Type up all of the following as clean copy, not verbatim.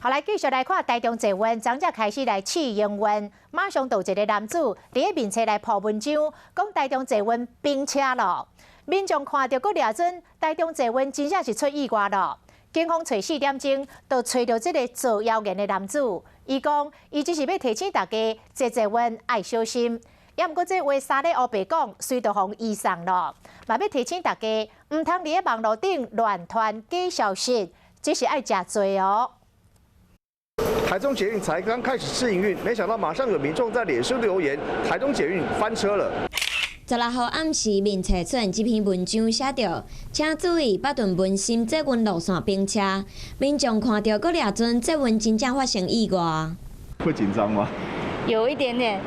后来继续来看台中坐运，张才开始来试营运，马上有一个男子伫面车来破文章，讲台中坐运冰车咯。民众看到佫抓准台中坐运真正是出意外咯。警方找4点钟，就找到这个做谣言的男子。伊讲，伊只是要提醒大家坐运爱小心。也毋过这话3咧黑白讲，随着风移送咯。嘛要提醒大家，唔通伫网络顶乱传假消息，这是爱食罪哦。 台中捷运才刚开始试营运，没想到马上有民众在脸书留言：台中捷运翻车了。16号暗时，面册出现这篇文章，写着：请注意巴顿文心坐运路线冰车，民众看到佫抓准坐运真正发生意外。会紧张吗？有一点点，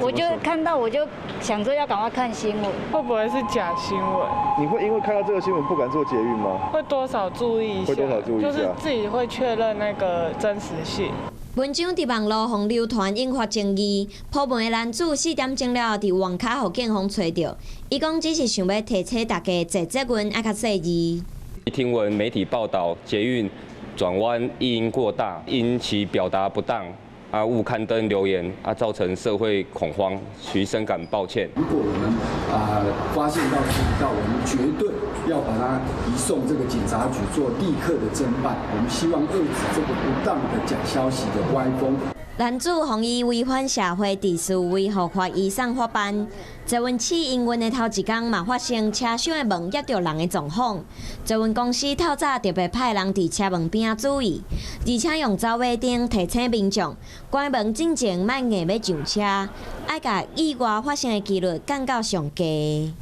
我就看到我就想说要赶快看新闻，会不会是假新闻？你会因为看到这个新闻不敢坐捷运吗？会多少注意一下？会多少注意一下？就是自己会确认那个真实性。 文章伫网络互流传，引发争议。破门的男子4点钟了，伫网卡互警方找到。伊讲只是想要提醒大家坐捷运爱较细致。听闻媒体报道，捷运转弯异音过大，因其表达不当。 误刊登留言造成社会恐慌，徐深感抱歉。如果我们发现到注意到，我们绝对要把它移送这个警察局做立刻的侦办。我们希望遏止这个不当的假消息的歪风。 男子防以违反社会秩序为合法移送法办。坐运试营运的头一天嘛发生车厢的门压着人的状况。坐运公司透早特别派人伫车门边注意，而且用走马灯提醒民众关门进前莫硬要上车，爱甲意外发生的几率降到上低。